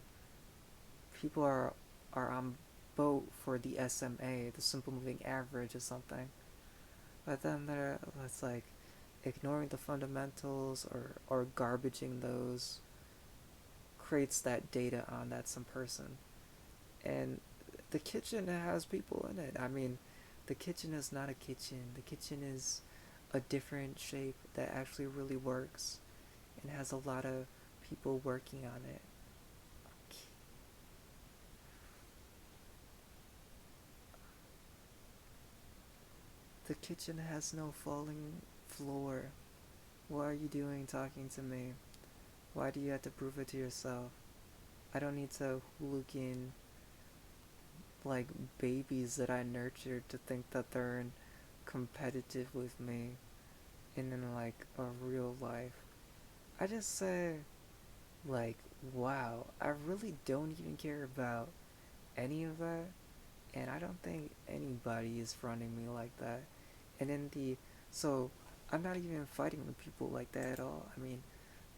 people are on boat for the SMA, the simple moving average or something, but then it's like ignoring the fundamentals or garbaging those creates that data on that some person. And the kitchen has people in it. I mean, the kitchen is not a kitchen. The kitchen is a different shape that actually really works and has a lot of people working on it. The kitchen has no falling floor. What are you doing talking to me? Why do you have to prove it to yourself? I don't need to hooligan like babies that I nurtured to think that they're in competitive with me and in like a real life. I just say like, wow, I really don't even care about any of that, and I don't think anybody is fronting me like that. And in the so I'm not even fighting with people like that at all. I mean,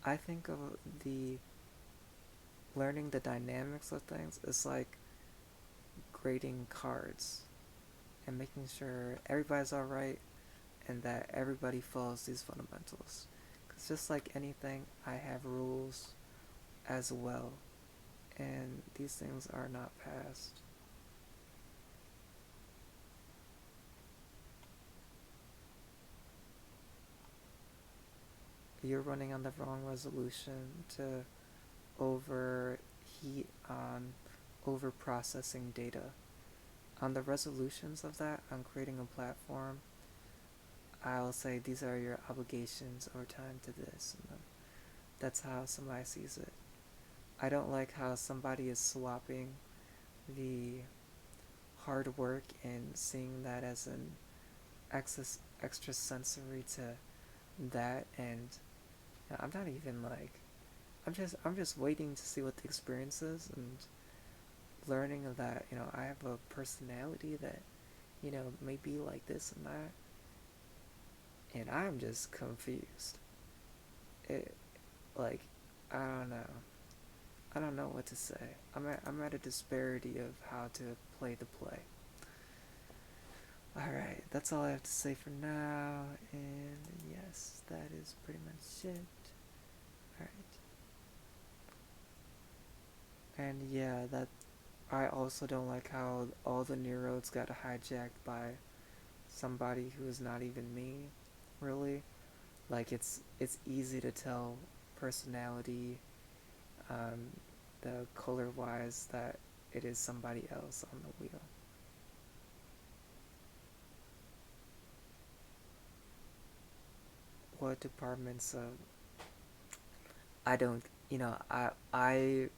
I think of the learning the dynamics of things is like grading cards and making sure everybody's alright and that everybody follows these fundamentals. Because just like anything, I have rules as well, and these things are not passed. You're running on the wrong resolution to overheat on over processing data. On the resolutions of that, on creating a platform, I'll say these are your obligations over time to this, and then that's how somebody sees it. I don't like how somebody is swapping the hard work and seeing that as an extra sensory to that, and I'm not even like I'm just waiting to see what the experience is and learning that I have a personality that may be like this and that, and I'm just confused. It like I don't know. I don't know what to say. I'm at a disparity of how to play the play. Alright, that's all I have to say for now, and yes, that is pretty much it. Alright. And yeah, that I also don't like how all the new roads got hijacked by somebody who is not even me, really. Like it's easy to tell personality, um, the color wise that it is somebody else on the wheel. What departments of I don't I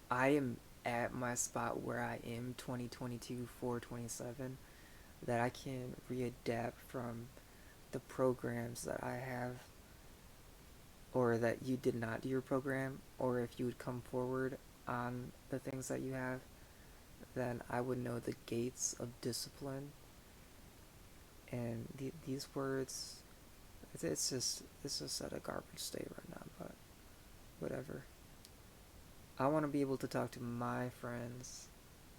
am at my spot where I am 2022 427 that I can readapt from the programs that I have, or that you did not do your program, or if you would come forward on the things that you have, then I would know the gates of discipline. And these words, it's just at a garbage state right now, but whatever. I want to be able to talk to my friends.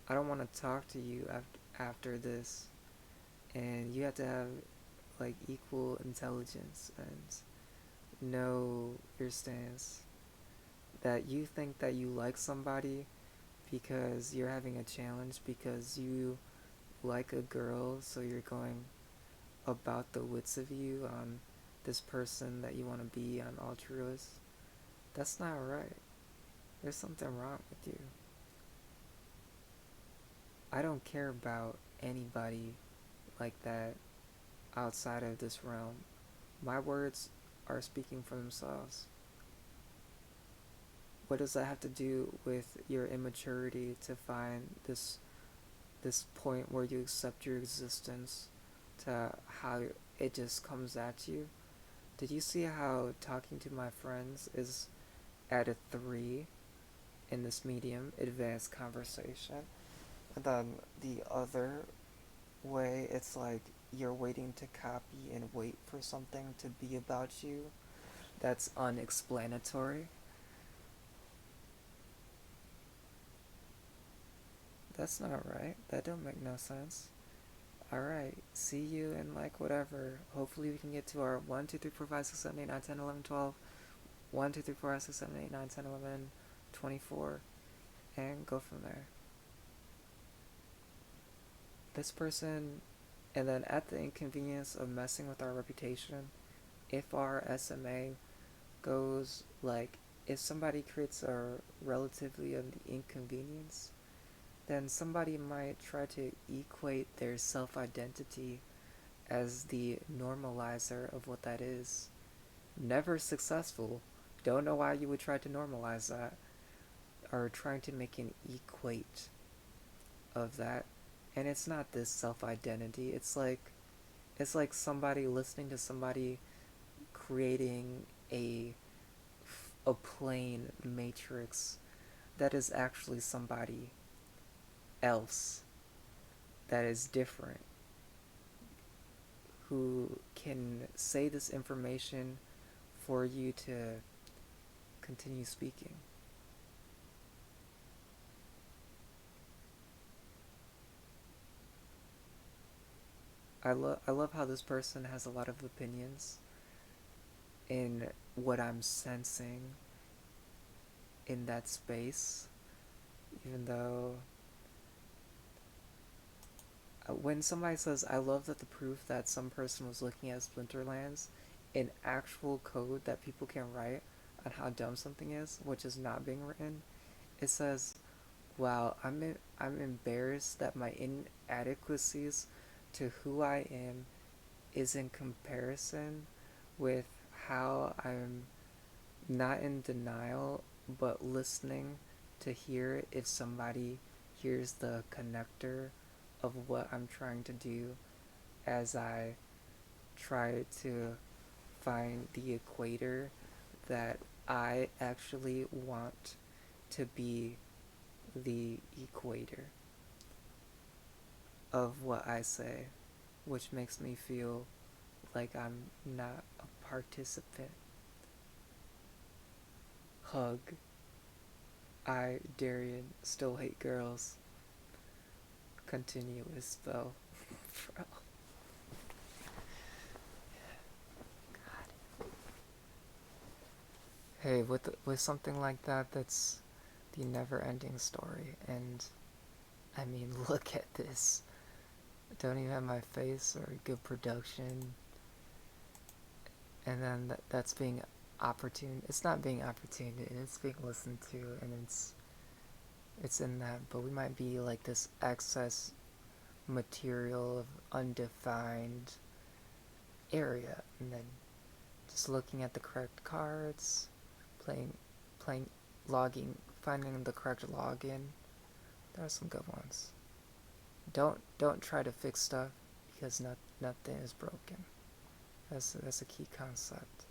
I don't want to talk to you after this, and you have to have like equal intelligence and know your stance. That you think that you like somebody because you're having a challenge because you like a girl, so you're going about the wits of you on this person that you want to be on altruist. That's not right. There's something wrong with you. I don't care about anybody like that outside of this realm. My words are speaking for themselves. What does that have to do with your immaturity to find this point where you accept your existence to how it just comes at you. Did you see how talking to my friends is at a 3 in this medium, advanced conversation? And then the other way, it's like you're waiting to copy and wait for something to be about you that's unexplanatory. That's not right. That don't make no sense. Alright, see you in like whatever. Hopefully we can get to our 1, 2, 3, 4, 5, 6, 7, 8, 9, 10, 11, 12. 1, 2, 3, 4, 5, 6, 7, 8, 9, 10, 11, 24. And go from there. This person, and then at the inconvenience of messing with our reputation, if our SMA goes like, if somebody creates a relatively of the inconvenience, then somebody might try to equate their self-identity as the normalizer of what that is. Never successful. Don't know why you would try to normalize that, or trying to make an equate of that. And it's not this self-identity. It's like somebody listening to somebody creating a plane matrix that is actually somebody else that is different, who can say this information for you to continue speaking. I love how this person has a lot of opinions in what I'm sensing in that space, even though when somebody says, I love that the proof that some person was looking at Splinterlands in actual code that people can write on how dumb something is, which is not being written, it says, wow, I'm embarrassed that my inadequacies to who I am is in comparison with how I'm not in denial, but listening to hear if somebody hears the connector of what I'm trying to do as I try to find the equator that I actually want to be the equator of what I say, which makes me feel like I'm not a participant. Hug. I, Darian, still hate girls. Continuous spell. Bro. God. Hey, with something like that, that's the never-ending story. And I mean, look at this. Don't even have my face or good production. And then that's being opportune. It's not being opportune. It's being listened to, and it's in that. But we might be like this excess material of undefined area, and then just looking at the correct cards, playing, logging, finding the correct login. There are some good ones. Don't try to fix stuff because nothing is broken. That's a key concept.